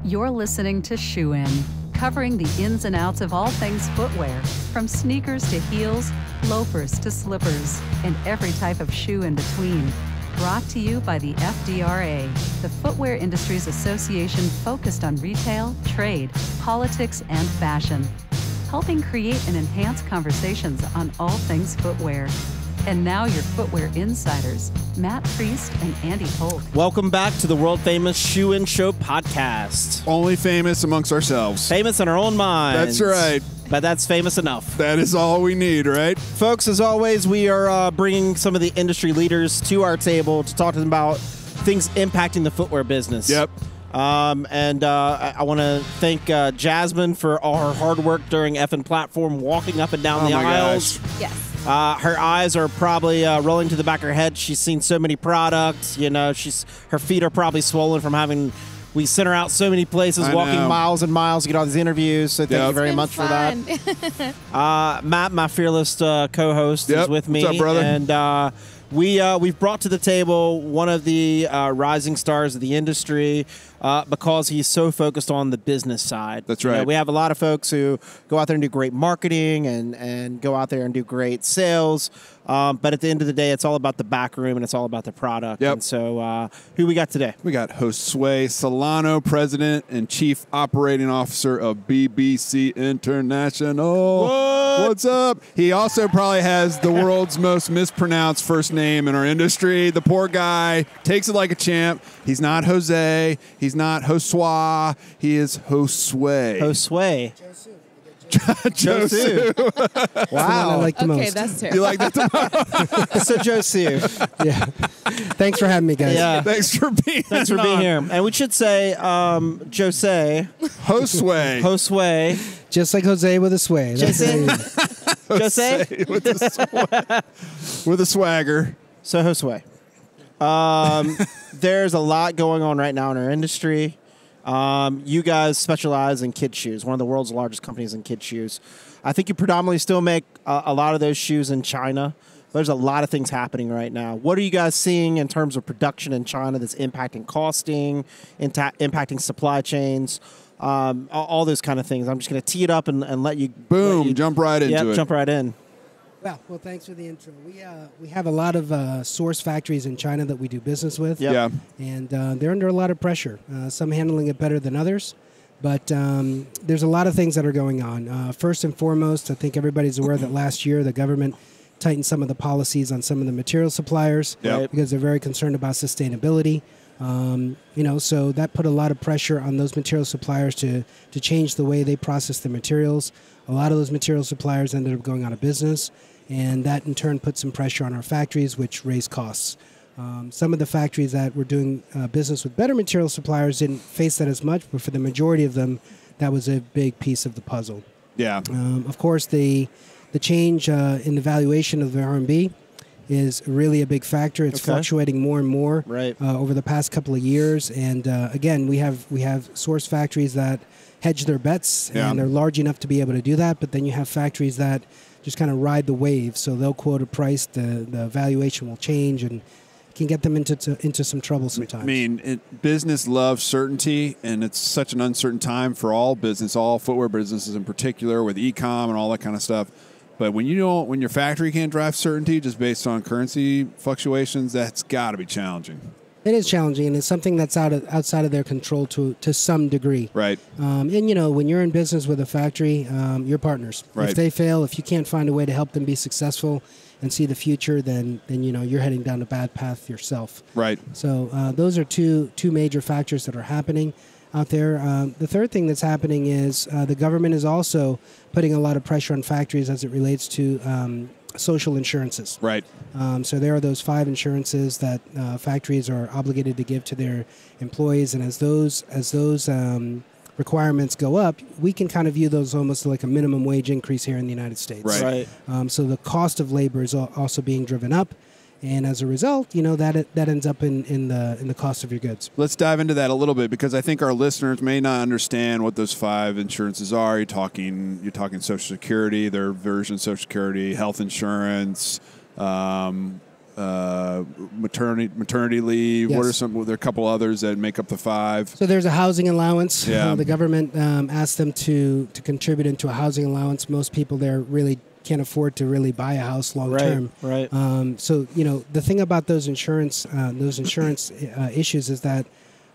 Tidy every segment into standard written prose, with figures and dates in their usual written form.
You're listening to Shoe In, covering the ins and outs of all things footwear, from sneakers to heels, loafers to slippers, and every type of shoe in between. Brought to you by the FDRA, the Footwear Industries Association focused on retail, trade, politics, and fashion, helping create and enhance conversations on all things footwear. And now your footwear insiders, Matt Priest and Andy Polk. Welcome back to the world-famous Shoe In Show podcast. Only famous amongst ourselves. Famous in our own minds. That's right. But that's famous enough. That is all we need, right? Folks, as always, we are bringing some of the industry leaders to our table to talk to them about things impacting the footwear business. Yep. I want to thank Jasmine for all her hard work during Effin' Platform, walking up and down the aisles. Gosh. Yes. Her eyes are probably rolling to the back of her head. She's seen so many products. You know, her feet are probably swollen from having. We sent her out so many places, walking miles and miles to get all these interviews. So thank you very much for that. Matt, my fearless co-host, is with me. What's up, brother? And we've brought to the table one of the rising stars of the industry because he's so focused on the business side. That's right. You know, we have a lot of folks who go out there and do great marketing and go out there and do great sales. But at the end of the day, it's all about the back room and it's all about the product. Yep. And so who we got today? We got Josue Solano, President and Chief Operating Officer of BBC International. What's up? He also probably has the world's most mispronounced first name in our industry. The poor guy takes it like a champ. He's not Jose. He's not Josua. He is Josue. Josue. Josue. Wow. I like the most. Okay, that's terrible. You like that the most? So Josue. Yeah. Thanks for having me, guys. Yeah. Thanks for being here. And we should say Jose. Josue. Just like Jose with a sway. That's Jose. it. Jose? With a swagger. So Josue. There's a lot going on right now in our industry. You guys specialize in kid shoes, one of the world's largest companies in kid shoes. I think you predominantly still make a lot of those shoes in China. There's a lot of things happening right now. What are you guys seeing in terms of production in China that's impacting costing, impacting supply chains, all those kind of things? I'm just going to tee it up and let you... Jump right into it. Jump right in. Well, thanks for the intro. We have a lot of source factories in China that we do business with. Yep. Yeah. And they're under a lot of pressure. Some handling it better than others. But there's a lot of things that are going on. First and foremost, I think everybody's aware that last year the government tightened some of the policies on some of the material suppliers because they're very concerned about sustainability. So that put a lot of pressure on those material suppliers to change the way they process the materials. A lot of those material suppliers ended up going out of business, and that in turn put some pressure on our factories, which raised costs. Some of the factories that were doing business with better material suppliers didn't face that as much, but for the majority of them, that was a big piece of the puzzle. Yeah. Of course, the change in the valuation of the RMB is really a big factor. It's fluctuating more and more over the past couple of years. And again, we have source factories that hedge their bets, and they're large enough to be able to do that. But then you have factories that just kind of ride the wave. So they'll quote a price, the valuation will change, and can get them into some trouble sometimes. I mean, business loves certainty, and it's such an uncertain time for all business, all footwear businesses in particular, with e-com and all that kind of stuff. But when your factory can't drive certainty just based on currency fluctuations, that's got to be challenging. It is challenging, and it's something that's outside of their control to some degree. Right. And when you're in business with a factory, you're partners. Right. If they fail, if you can't find a way to help them be successful and see the future, then you're heading down a bad path yourself. Right. So those are two major factors that are happening out there. The third thing that's happening is the government is also putting a lot of pressure on factories as it relates to social insurances. Right. So there are those 5 insurances that factories are obligated to give to their employees, and as those requirements go up, we can kind of view those almost like a minimum wage increase here in the United States. Right. So the cost of labor is also being driven up, and as a result, that ends up in the cost of your goods. Let's dive into that a little bit, because I think our listeners may not understand what those 5 insurances are. You're talking Social Security, their version of Social Security, health insurance, maternity leave. Yes. What are some? There are a couple others that make up the 5. So there's a housing allowance. Yeah. The government asked them to contribute into a housing allowance. Most people there really can't afford to really buy a house long term. Right. So the thing about those insurance issues is that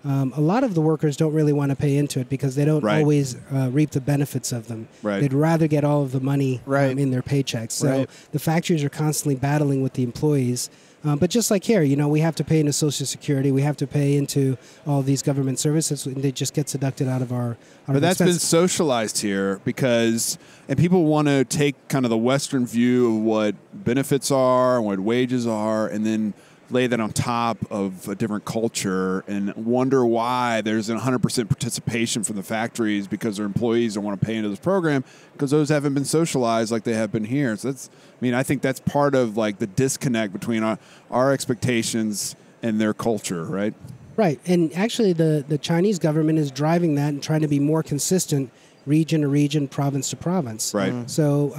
a lot of the workers don't really want to pay into it because they don't always reap the benefits of them. Right. They'd rather get all of the money in their paychecks. So the factories are constantly battling with the employees. But just like here, we have to pay into Social Security. We have to pay into all these government services. And they just get deducted out of our But that's been expenses. socialized here and people want to take kind of the Western view of what benefits are and what wages are, and then lay that on top of a different culture and wonder why there's 100% participation from the factories because their employees don't want to pay into this program because those haven't been socialized like they have been here. So I think that's part of like the disconnect between our expectations and their culture, right? Right. And actually the Chinese government is driving that and trying to be more consistent region to region, province to province. Right. So,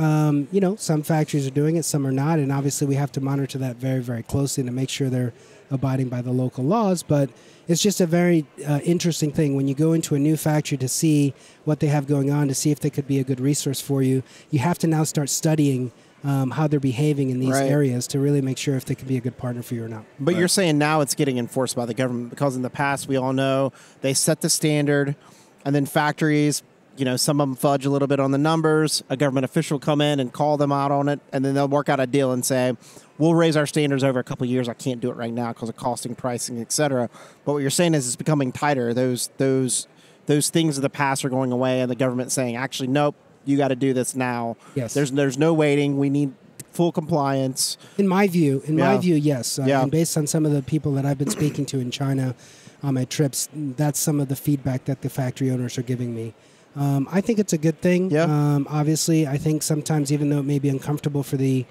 some factories are doing it, some are not. And obviously we have to monitor that very, very closely to make sure they're abiding by the local laws. But it's just a very interesting thing when you go into a new factory to see what they have going on, to see if they could be a good resource for you. You have to now start studying how they're behaving in these areas to really make sure if they can be a good partner for you or not. But you're saying now it's getting enforced by the government because in the past we all know they set the standard and then factories, some of them fudge a little bit on the numbers. A government official will come in and call them out on it, and then they'll work out a deal and say, we'll raise our standards over a couple of years. I can't do it right now because of costing, pricing, et cetera. But what you're saying is it's becoming tighter. Those things of the past are going away, and the government saying, actually, nope, you got to do this now. Yes. There's no waiting. We need full compliance. In my view, yes. And based on some of the people that I've been speaking to in China on my trips, that's some of the feedback that the factory owners are giving me. I think it's a good thing. Yeah. Obviously, I think sometimes, even though it may be uncomfortable for the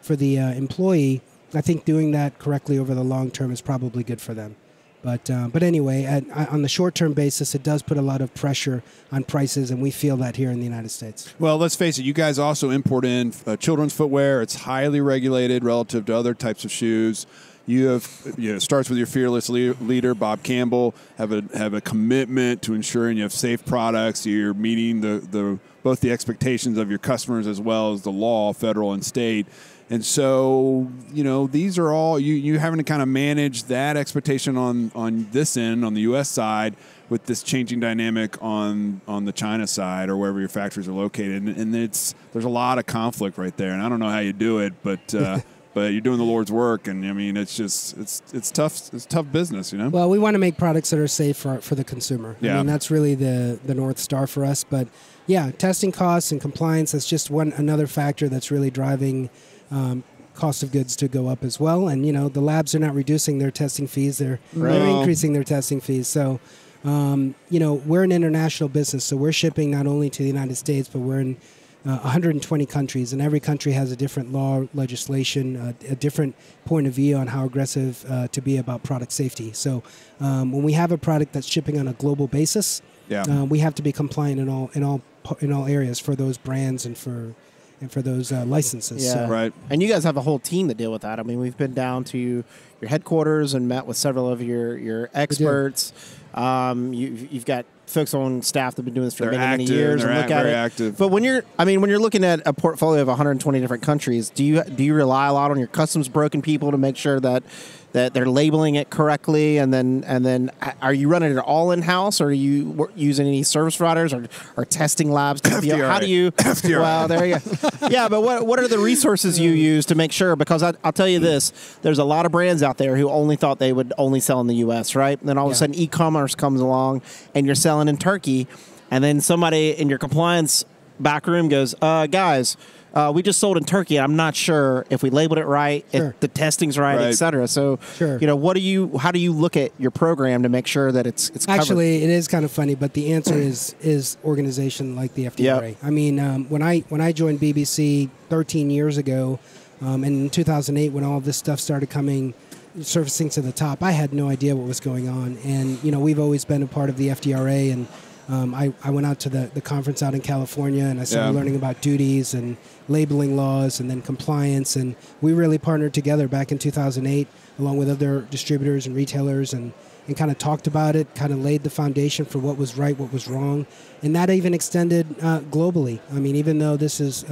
employee, I think doing that correctly over the long term is probably good for them. But anyway, on the short-term basis, it does put a lot of pressure on prices, and we feel that here in the United States. Well, let's face it, you guys also import in children's footwear. It's highly regulated relative to other types of shoes. You have, it starts with your fearless leader, Bob Campbell, have a commitment to ensuring you have safe products. You're meeting both the expectations of your customers as well as the law, federal and state. And so, these are all you having to kind of manage that expectation on this end, on the U.S. side, with this changing dynamic on the China side or wherever your factories are located. And there's a lot of conflict right there. And I don't know how you do it, but but you're doing the Lord's work. And I mean, it's tough. It's tough business, Well, we want to make products that are safe for the consumer. Yeah. I mean, that's really the North Star for us. But yeah, testing costs and compliance, that's just another factor that's really driving cost of goods to go up as well. And, the labs are not reducing their testing fees. They're increasing their testing fees. So, we're an international business. So we're shipping not only to the United States, but we're in 120 countries. And every country has a different law, legislation, a different point of view on how aggressive to be about product safety. So when we have a product that's shipping on a global basis, we have to be compliant in all areas for those brands and for those licenses. Yeah. So. Right. And you guys have a whole team to deal with that. I mean, we've been down to your headquarters and met with several of your experts. You've got folks on staff that have been doing this for many years and look at it. Active. But when you're looking at a portfolio of 120 different countries, do you rely a lot on your customs broken people to make sure that they're labeling it correctly, and then are you running it all in house, or are you using any service providers or testing labs? How do you? FDRA. Well, there you go. Yeah, but what are the resources you use to make sure? Because I'll tell you this: there's a lot of brands out there who only thought they would only sell in the U.S. Right, and then all of a sudden e-commerce comes along, and you're selling in Turkey, and then somebody in your compliance back room goes, guys. We just sold in Turkey. I'm not sure if we labeled it right, if the testing's right, et cetera. So, how do you look at your program to make sure that it's covered? Actually, it is kind of funny, but the answer is organization like the FDRA. Yep. I mean, when I joined BBC 13 years ago, and in 2008, when all of this stuff started surfacing to the top, I had no idea what was going on. And we've always been a part of the FDRA, and I went out to the conference out in California, and I started learning about duties and labeling laws and then compliance. And we really partnered together back in 2008 along with other distributors and retailers and kind of talked about it, kind of laid the foundation for what was right, what was wrong. And that even extended globally. I mean, even though this is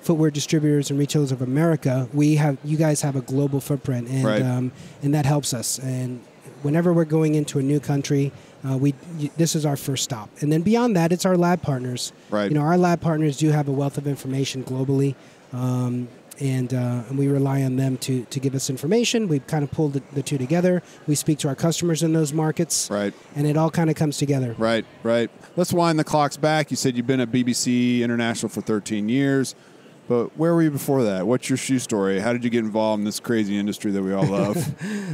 Footwear Distributors and Retailers of America, you guys have a global footprint, and and that helps us. And whenever we're going into a new country, this is our first stop. And then beyond that, it's our lab partners. Right. You know, our lab partners do have a wealth of information globally, and we rely on them to give us information. We've kind of pulled the two together. We speak to our customers in those markets. Right. And it all kind of comes together. Right, right. Let's wind the clocks back. You said you've been at BBC International for 13 years. But where were you before that? What's your shoe story? How did you get involved in this crazy industry that we all love?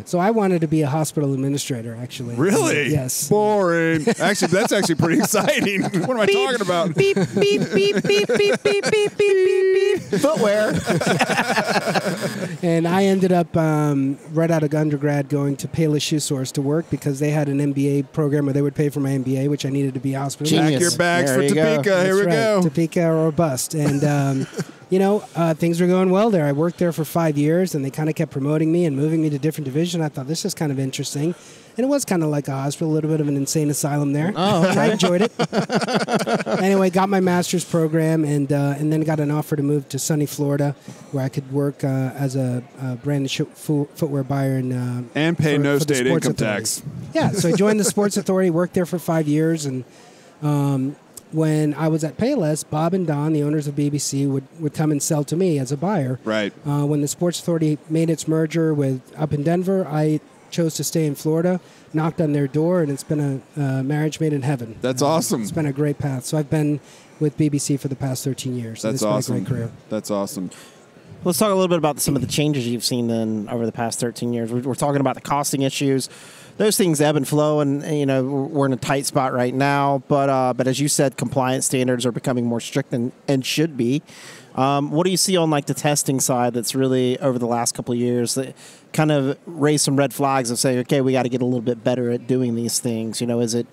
So I wanted to be a hospital administrator, actually. Really? Yes. Boring. Actually, that's actually pretty exciting. What am I talking about? Beep, beep, beep, beep, beep, beep, beep, beep, beep, beep. Footwear. And I ended up right out of undergrad going to Payless Shoe Source to work because they had an MBA program where they would pay for my MBA, which I needed to be a hospital. Genius. Pack your bags There for you Topeka. go. Here we go. Topeka or bust. And, you know, things were going well there. I worked there for 5 years, and they kind of kept promoting me and moving me to different divisions. I thought, this is kind of interesting. And it was kind of like a hospital, a little bit of an insane asylum there. Oh, okay. I enjoyed it. Anyway, got my master's program and then got an offer to move to sunny Florida, where I could work as a branded footwear buyer And pay no for the state Sports income Authority. tax. Yeah, so I joined the Sports Authority, worked there for 5 years, and when I was at Payless, Bob and Don, the owners of BBC, would come and sell to me as a buyer. Right. When the Sports Authority made its merger up in Denver, I chose to stay in Florida, knocked on their door, and it's been a marriage made in heaven. That's awesome. It's been a great path. So I've been with BBC for the past 13 years. That's and it's awesome. been a great career. That's awesome. Let's talk a little bit about some of the changes you've seen then over the past 13 years. We're talking about the costing issues. Those things ebb and flow, and you know we're in a tight spot right now. But as you said, compliance standards are becoming more strict and should be. What do you see on like the testing side that's really over the last couple of years that kind of raised some red flags of saying, okay, we got to get a little bit better at doing these things? You know, is it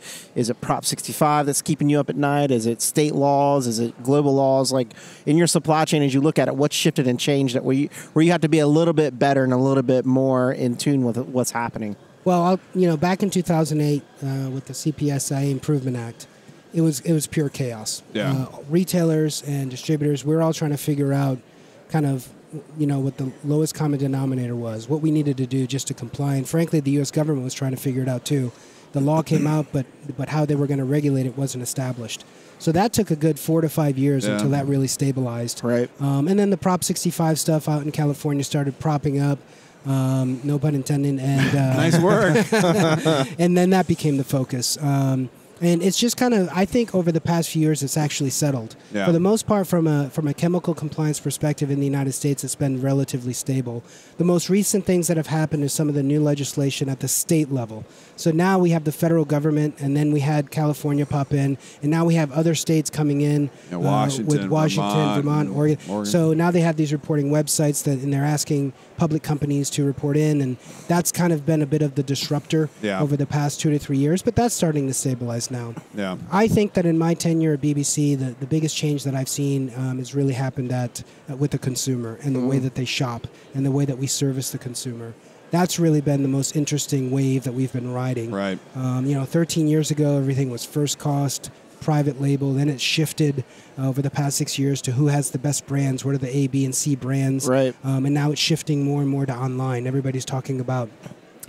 Prop 65 that's keeping you up at night? Is it state laws? Is it global laws? Like in your supply chain, as you look at it, what's shifted and changed that where you have to be a little bit better and a little bit more in tune with what's happening? Well, back in 2008 with the CPSA Improvement Act, it was pure chaos. Yeah. Retailers and distributors, we're all trying to figure out kind of, what the lowest common denominator was, what we needed to do just to comply. And frankly, the U.S. government was trying to figure it out too. The law came out, but how they were going to regulate it wasn't established. So that took a good 4 to 5 years until that really stabilized. Right. And then the Prop 65 stuff out in California started propping up. No pun intended. And Nice work. and then that became the focus. And it's just kind of, I think over the past few years, it's actually settled. Yeah. For the most part, from a chemical compliance perspective in the United States, it's been relatively stable. The most recent things that have happened is some of the new legislation at the state level. So now we have the federal government, and then we had California pop in, and now we have other states coming in with Washington, Vermont, Oregon. So now they have these reporting websites and they're asking public companies to report in, and that's kind of been a bit of the disruptor over the past 2 to 3 years, but that's starting to stabilize now. Yeah. I think that in my tenure at BBC, the biggest change that I've seen has really happened with the consumer and the way that they shop and the way that we service the consumer. That's really been the most interesting wave that we've been riding. Right. 13 years ago, everything was first cost, private label. Then it shifted over the past 6 years to who has the best brands, what are the A, B, and C brands. Right. And now it's shifting more and more to online. Everybody's talking about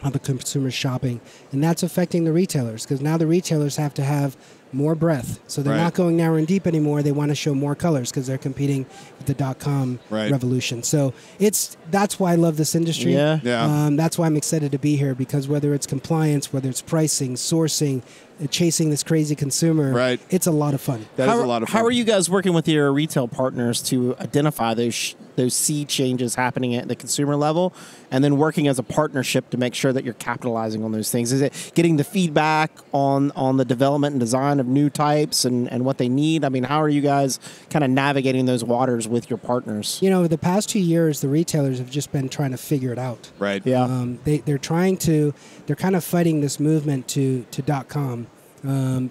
how the consumer's shopping. And that's affecting the retailers because now the retailers have to have more breadth. So they're not going narrow and deep anymore. They want to show more colors because they're competing with the .com revolution. So that's why I love this industry. Yeah. That's why I'm excited to be here because whether it's compliance, whether it's pricing, sourcing, chasing this crazy consumer, it's a lot of fun. That is a lot of fun. How are you guys working with your retail partners to identify those sea changes happening at the consumer level and then working as a partnership to make sure that you're capitalizing on those things? Is it getting the feedback on the development and design of new types and what they need? I mean, how are you guys kind of navigating those waters with your partners? The past 2 years, the retailers have just been trying to figure it out. Right. Yeah. They're kind of fighting this movement to .com.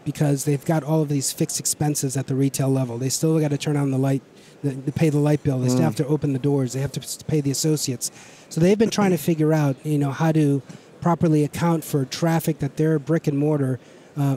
because they've got all of these fixed expenses at the retail level. They still got to turn on the light, to pay the light bill. They still have to open the doors. They have to pay the associates. So they've been trying to figure out, how to properly account for traffic that their brick and mortar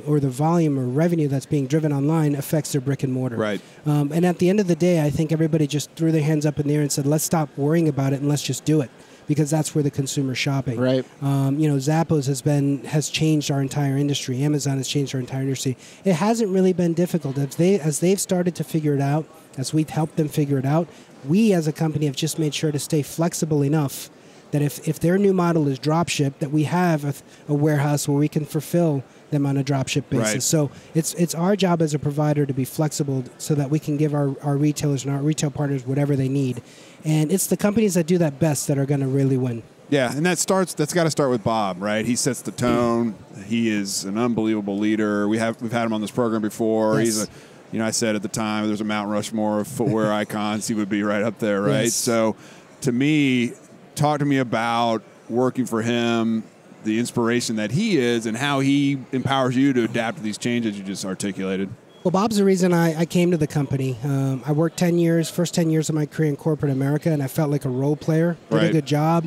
or the volume or revenue that's being driven online affects their brick and mortar. Right. And at the end of the day, I think everybody just threw their hands up in the air and said, let's stop worrying about it and let's just do it, because that's where the consumer's shopping. Right. Zappos has changed our entire industry. Amazon has changed our entire industry. It hasn't really been difficult. As they've started to figure it out, as we've helped them figure it out, we as a company have just made sure to stay flexible enough that if their new model is dropship, that we have a warehouse where we can fulfill them on a dropship basis. Right. So it's our job as a provider to be flexible so that we can give our retailers and our retail partners whatever they need. And it's the companies that do that best that are going to really win. Yeah, and that's got to start with Bob, right? He sets the tone. He is an unbelievable leader. We've had him on this program before. Yes. He's I said at the time there's a Mount Rushmore of footwear icons. He would be right up there, right? Yes. So, to me, talk to me about working for him, the inspiration that he is, and how he empowers you to adapt to these changes you just articulated. Well, Bob's the reason I came to the company. I worked first 10 years of my career in corporate America, and I felt like a role player. Did Right. a good job,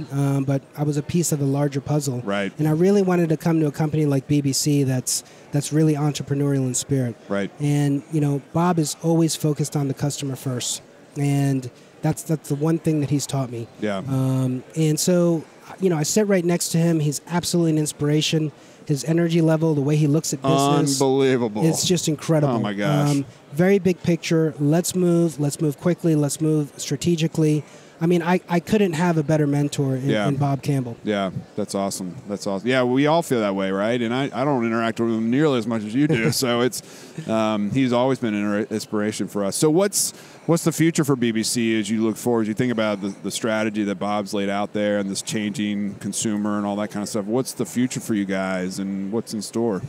but I was a piece of the larger puzzle. Right. And I really wanted to come to a company like BBC that's really entrepreneurial in spirit. Right. And, Bob is always focused on the customer first. And that's the one thing that he's taught me. Yeah. And so, I sit right next to him. He's absolutely an inspiration. His energy level, the way he looks at business, Unbelievable. it's just incredible. Oh, my gosh. Very big picture. Let's move quickly. Let's move strategically. I mean, I couldn't have a better mentor in Bob Campbell. Yeah, that's awesome. That's awesome. Yeah, we all feel that way, right? And I don't interact with him nearly as much as you do. So it's he's always been an inspiration for us. So what's the future for BBC as you look forward? As you think about the strategy that Bob's laid out there and this changing consumer and all that kind of stuff. What's the future for you guys and what's in store?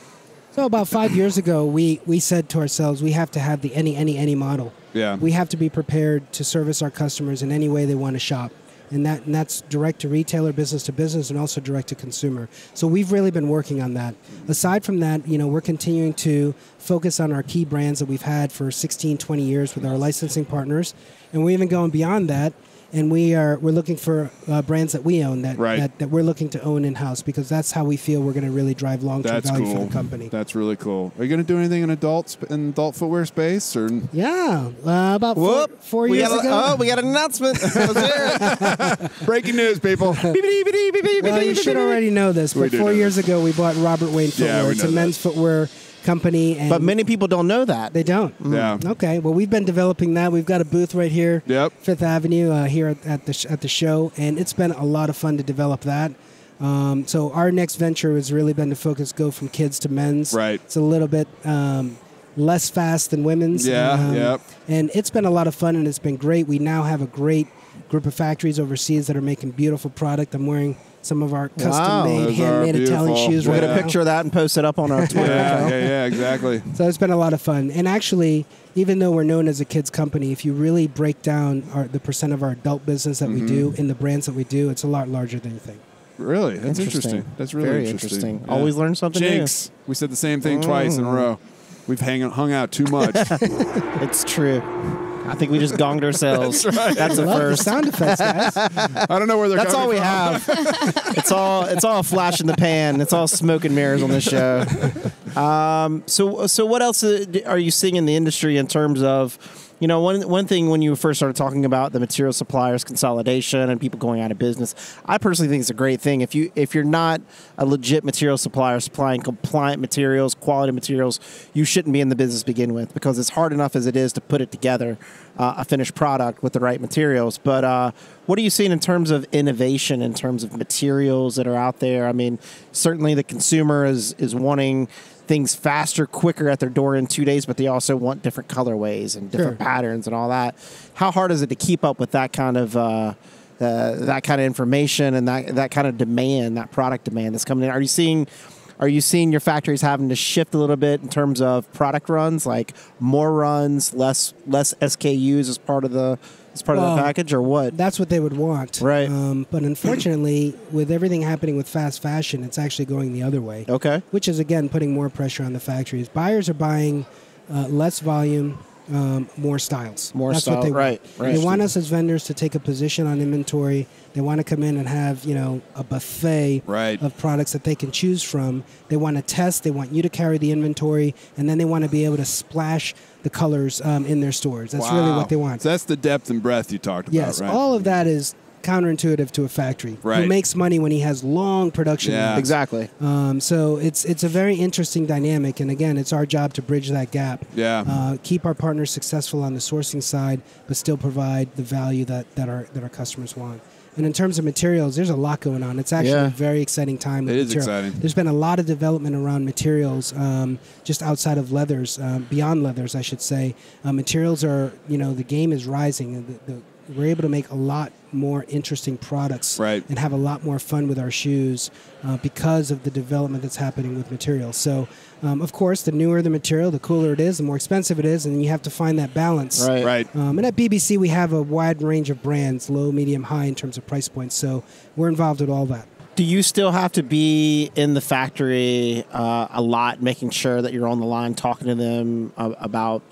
So about 5 years ago, we said to ourselves, we have to have the any model. Yeah. We have to be prepared to service our customers in any way they want to shop. And that's direct to retailer, business to business, and also direct to consumer. So we've really been working on that. Aside from that, we're continuing to focus on our key brands that we've had for 16, 20 years with our licensing partners. And we're even going beyond that. And we're looking for brands that we own that we're looking to own in-house, because that's how we feel we're going to really drive long-term value for the company. That's really cool. Are you going to do anything in adult footwear space? Or Yeah, about four years ago. Oh, we got an announcement. Let's hear it. Breaking news, people. Well, you should already know this, but 4 years ago we bought Robert Wayne Footwear. we It's know a men's footwear company. And But many people don't know that. they don't. Yeah. Okay. Well, we've been developing that. We've got a booth right here, Yep. Fifth Avenue, here at the show, and it's been a lot of fun to develop that. So our next venture has really been to go from kids to men's. Right. It's a little bit less fast than women's. Yeah. Yep. And it's been a lot of fun, and it's been great. We now have a great group of factories overseas that are making beautiful product. I'm wearing some of our custom-made, Those are handmade Italian beautiful. shoes We'll right get a now. picture of that and post it up on our Twitter account. Yeah, exactly. So it's been a lot of fun. And actually, even though we're known as a kids company, if you really break down the percent of our adult business that we do in the brands that we do, it's a lot larger than you think. Really? That's interesting. That's really Very interesting. Yeah. Always learn something Jinx. We said the same thing twice in a row. We've hung out too much. new. It's true. I think we just gonged ourselves. That's a Love the first. sound effects, guys. I don't know where they're That's all coming we from. have. It's all a flash in the pan. It's all smoke and mirrors on this show. So what else are you seeing in the industry in terms of, one thing when you first started talking about the material suppliers consolidation and people going out of business, I personally think it's a great thing. If you're not a legit material supplier supplying compliant materials, quality materials, you shouldn't be in the business to begin with, because it's hard enough as it is to put it together, a finished product with the right materials. But what are you seeing in terms of innovation, in terms of materials that are out there? I mean, certainly the consumer is wanting things faster, quicker at their door in 2 days, but they also want different colorways and different patterns and all that. How hard is it to keep up with that kind of information and that kind of demand, that product demand that's coming in? Are you seeing your factories having to shift a little bit in terms of product runs, like more runs, less SKUs as part of the as part of the package, or what? That's what they would want. Right. But unfortunately, with everything happening with fast fashion, it's actually going the other way. Okay. Which is, again, putting more pressure on the factories. Buyers are buying less volume, more styles. That's style, what they want. Right. They want us as vendors to take a position on inventory. They want to come in and have, a buffet of products that they can choose from. They want to test. They want you to carry the inventory, and then they want to be able to splash the colors in their stores. That's really what they want. So that's the depth and breadth you talked about, yes, right? all of that is counterintuitive to a factory who makes money when he has long production lines. Exactly. So it's a very interesting dynamic, and again, it's our job to bridge that gap. Keep our partners successful on the sourcing side, but still provide the value that our customers want. And in terms of materials, there's a lot going on. It's actually a very exciting time. With it is material. exciting. There's been a lot of development around materials, just outside of leathers, beyond leathers, I should say. Materials are, the game is rising. We're able to make a lot more interesting products and have a lot more fun with our shoes because of the development that's happening with materials. So, of course, the newer the material, the cooler it is, the more expensive it is, and you have to find that balance. Right. And at BBC, we have a wide range of brands, low, medium, high in terms of price points. So we're involved with all that. Do you still have to be in the factory a lot, making sure that you're on the line talking to them about,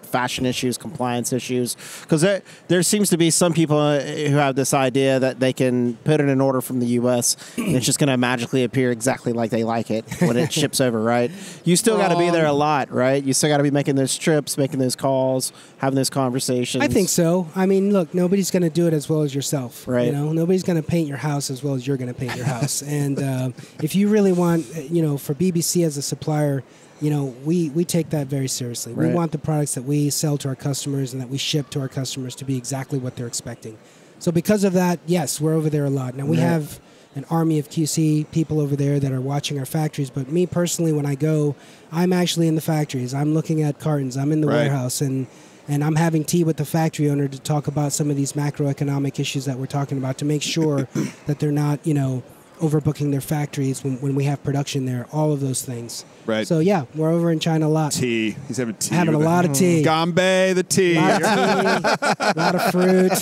fashion issues, compliance issues? Because there seems to be some people who have this idea that they can put in an order from the U.S. and it's just going to magically appear exactly like they like it when it ships over, right? You still got to be there a lot, right? You still got to be making those trips, making those calls, having those conversations. I think so. I mean, look, nobody's going to do it as well as yourself. Right. Nobody's going to paint your house as well as you're going to paint your house. And if you really want, for BBC as a supplier, we take that very seriously. We want the products that we sell to our customers and that we ship to our customers to be exactly what they're expecting. So because of that, yes, we're over there a lot. Now, we have an army of QC people over there that are watching our factories. But me personally, when I go, I'm actually in the factories. I'm looking at cartons. I'm in the warehouse. And I'm having tea with the factory owner to talk about some of these macroeconomic issues that we're talking about to make sure that they're not, overbooking their factories when we have production there, all of those things. Right. So, yeah, we're over in China a lot. Tea. He's having tea. Having a lot of tea. Gambay, the tea. A lot of fruit.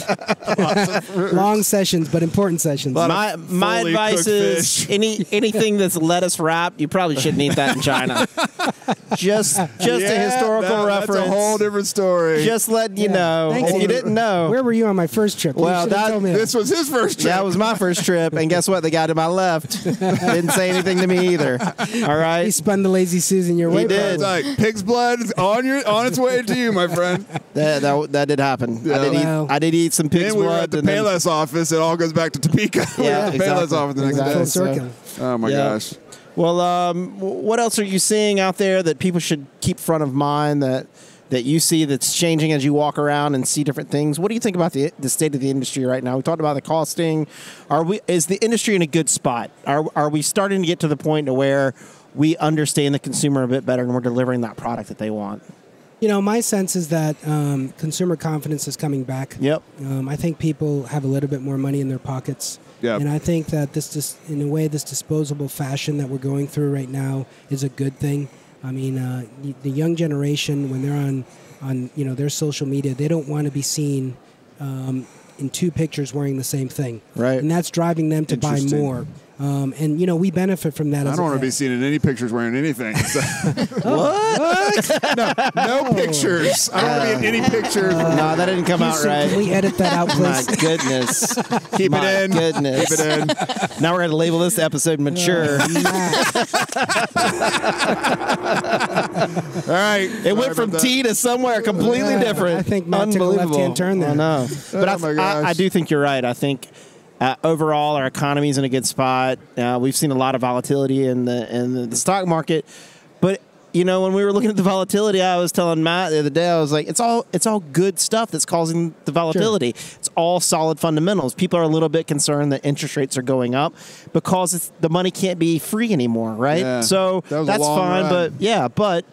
Lots of fruit. Long sessions, but important sessions. My advice is anything that's lettuce wrapped, you probably shouldn't eat that in China. Just a historical reference. That's a whole different story. Just letting you know. Thanks, if you didn't know. Where were you on my first trip? Well, this was his first trip. That was my first trip, and guess what? The guy to my left didn't say anything to me either. All right? He spun the lazy Susan your way. He did. It's like pig's blood on its way to you, my friend. That did happen. Yeah. I did eat some pig's And we were blood. at the Payless office. It all goes back to Topeka. Yeah, the Payless office the next day. Full circle. Oh my gosh. Well, what else are you seeing out there that people should keep front of mind that you see that's changing as you walk around and see different things? What do you think about the state of the industry right now? We talked about the costing. Is the industry in a good spot? Are we starting to get to the point to where we understand the consumer a bit better and we're delivering that product that they want? My sense is that consumer confidence is coming back. Yep. I think people have a little bit more money in their pockets. Yep. And I think that this disposable fashion that we're going through right now is a good thing. I mean, the young generation, when they're on their social media, they don't want to be seen in two pictures wearing the same thing. Right. And that's driving them to buy more. And we benefit from that. I don't want to be seen in any pictures wearing anything. So. What? No pictures. I don't want to be in any pictures. No, that didn't come out right. Can we edit that out, please? My goodness. Keep it in. Goodness. Keep it in. Now we're going to label this episode mature. All right. It went from tea to somewhere completely different. I think Matt took a left-hand turn there. I know. But I do think you're right. I think overall our economy is in a good spot. We've seen a lot of volatility in the stock market. But, when we were looking at the volatility, I was telling Matt the other day, I was like, it's all good stuff that's causing the volatility. Sure. It's all solid fundamentals. People are a little bit concerned that interest rates are going up because the money can't be free anymore, right? Yeah, so that's fine. Ride. But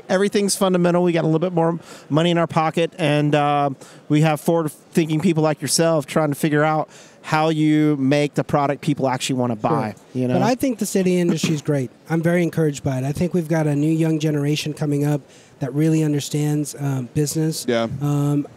everything's fundamental. We got a little bit more money in our pocket, and we have forward-thinking people like yourself trying to figure out how you make the product people actually want to buy. Sure. But I think the state of the industry is great. I'm very encouraged by it. I think we've got a new young generation coming up that really understands business. Yeah.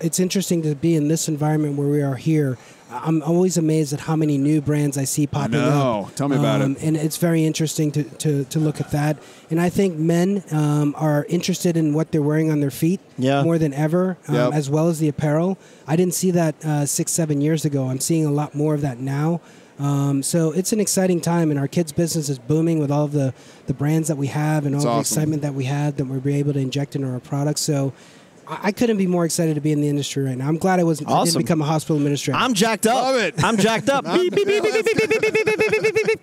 It's interesting to be in this environment where we are here. I'm always amazed at how many new brands I see popping up. Tell me about it. And it's very interesting to look at that. And I think men are interested in what they're wearing on their feet more than ever, as well as the apparel. I didn't see that 6-7 years ago. I'm seeing a lot more of that now. So it's an exciting time, and our kids' business is booming with all of the brands that we have and all the excitement that we had that we'll be able to inject into our products. So I couldn't be more excited to be in the industry right now. I'm glad I didn't become a hospital administrator. I'm jacked up. Love it. I'm jacked up. Beep, beep, beep, beep, beep, beep, beep, beep, beep, beep, beep, beep.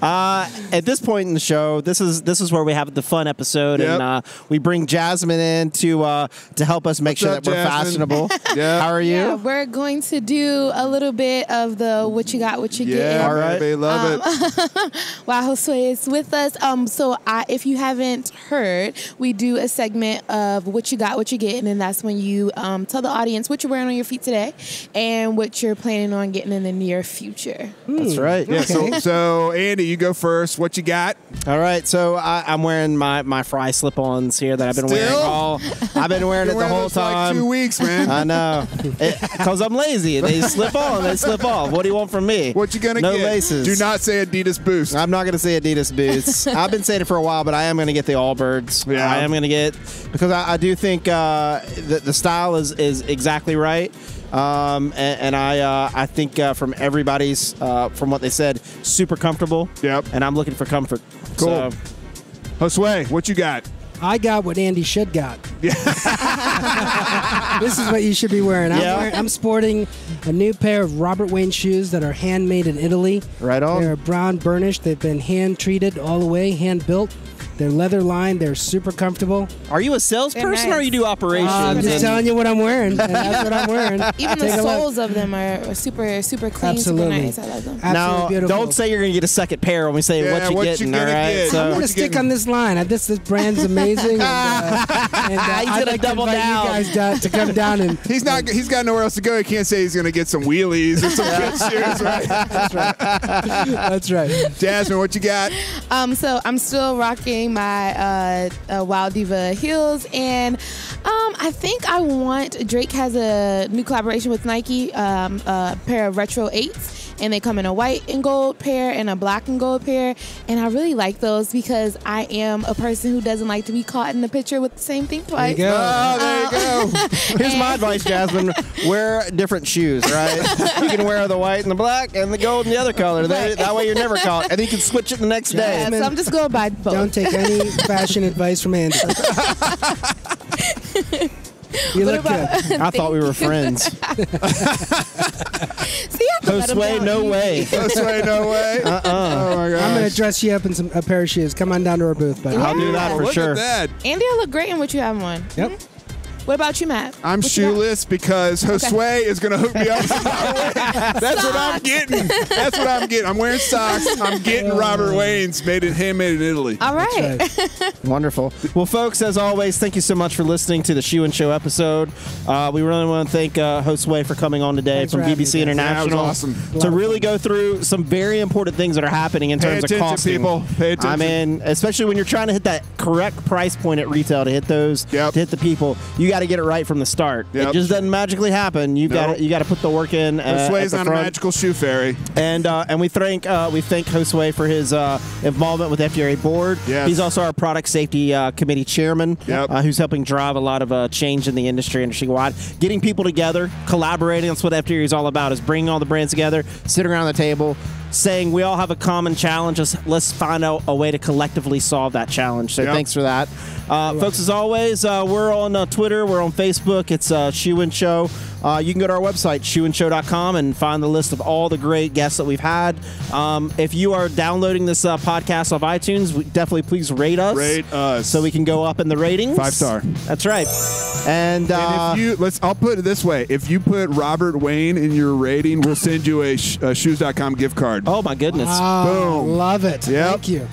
At this point in the show, this is where we have the fun episode, and we bring Jasmine in to help us make sure that we're fashionable. How are you? Yeah, we're going to do a little bit of the What You Got, Whatcha Gettin. Yeah, all right. Baby, love it. While Josue is with us. If you haven't heard, we do a segment of What You Got, Whatcha Gettin, and that's when you tell the audience what you're wearing on your feet today and what you're planning on getting in the near future. That's right. Yeah. So Andy, you go first. What you got? All right. So I'm wearing my Fry slip-ons here that I've been wearing I've been wearing it the whole time. Like 2 weeks, man. I know. Because I'm lazy. They slip on, they slip off. What do you want from me? What you gonna get? No laces. Do not say Adidas Boost. I'm not going to say Adidas Boots. I've been saying it for a while, but I am going to get the Allbirds. Yeah. I am going to get, because I do think the style is exactly right. I think from everybody's, from what they said, super comfortable. Yep. And I'm looking for comfort. Cool. So, Josue, what you got? I got what Andy should got. This is what you should be wearing. I'm sporting a new pair of Robert Wayne shoes that are handmade in Italy. Right on. They're brown burnished. They've been hand treated all the way, hand built. They're leather lined. They're super comfortable. Are you a salesperson or you do operations? I'm just telling you what I'm wearing. And that's what I'm wearing. Even the soles of them are super, super clean, Absolutely. super nice. I love them. Now, beautiful. don't say you're going to get a second pair when we say what you getting, all right? get? So, I'm going to stick on this line. This brand's amazing. I'd like to invite you guys to come down and. He's got nowhere else to go. He can't say he's going to get some wheelies or some good shoes, right? That's right. That's right. Jasmine, what you got? So I'm still rocking my Wild Diva heels, and I think Drake has a new collaboration with Nike, a pair of retro 8s. And they come in a white and gold pair and a black and gold pair. And I really like those because I am a person who doesn't like to be caught in the picture with the same thing twice. There you go. Oh, there you go. here's my advice, Jasmine. Wear different shoes, right? You can wear the white and the black and the gold and the other color. That way you're never caught. And then you can switch it the next day. Yeah, so I'm just going by both. Don't take any fashion advice from Andy. You look good. I thought we were friends. See, Josue, no way. Josue, no way. Oh my god. I'm going to dress you up in a pair of shoes. Come on down to our booth, buddy. I'll do that for Look sure. at that. Andy, I look great in what you have on. Yep. What about you, Matt? I'm What you got? shoeless because Josue is going to hook me up. That's what I'm getting. That's what I'm getting. I'm wearing socks. I'm getting Robert Wayne's handmade in Italy. All right. Wonderful. Well, folks, as always, thank you so much for listening to the Shoe and Show episode. We really want to thank Josue for coming on today Thanks from for having BBC me, guys. International. That was awesome. To really go through some very important things that are happening in terms of attention, costing. people. Pay attention. I mean, especially when you're trying to hit that correct price point at retail to hit those, to hit the people, you got to get it right from the start. Yep. It just doesn't magically happen. You got to put the work in. Josue's not a magical shoe fairy. And we thank Josue for his involvement with the FDA board. Yes. He's also our product safety committee chairman, who's helping drive a lot of change in the industry wide. Getting people together, collaborating. That's what FDA is all about: is bringing all the brands together, sitting around the table, saying we all have a common challenge. Let's find out a way to collectively solve that challenge. So thanks for that. Folks, as always, we're on Twitter. We're on Facebook. It's Shoe and Show. You can go to our website, shoeandshow.com, and find the list of all the great guests that we've had. If you are downloading this podcast off iTunes, definitely please rate us. Rate us. So we can go up in the ratings. 5-star. That's right. And if I'll put it this way. If you put Robert Wayne in your rating, we'll send you a shoes.com gift card. oh, my goodness. Boom. Love it. Yep. Thank you.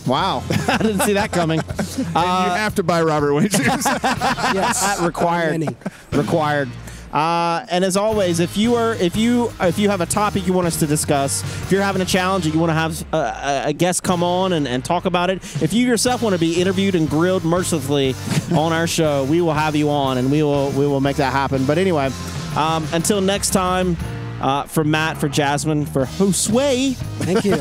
Wow. I didn't see that coming. And you have to buy Robert Wayne shoes. Yes. Required. Many. Required. And as always, if you have a topic you want us to discuss, if you're having a challenge and you want to have a guest come on and talk about it, if you yourself want to be interviewed and grilled mercilessly on our show, we will have you on and we will make that happen. But anyway, until next time, for Matt, for Jasmine, for Josue, Thank you.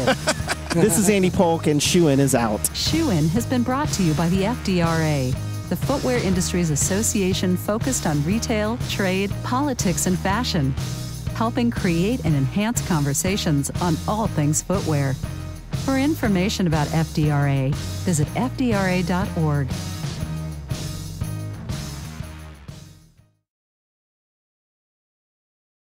this is Andy Polk, and Shoe In is out. Shoe In has been brought to you by the FDRA, the Footwear Industries Association focused on retail, trade, politics, and fashion, helping create and enhance conversations on all things footwear. For information about FDRA, visit fdra.org.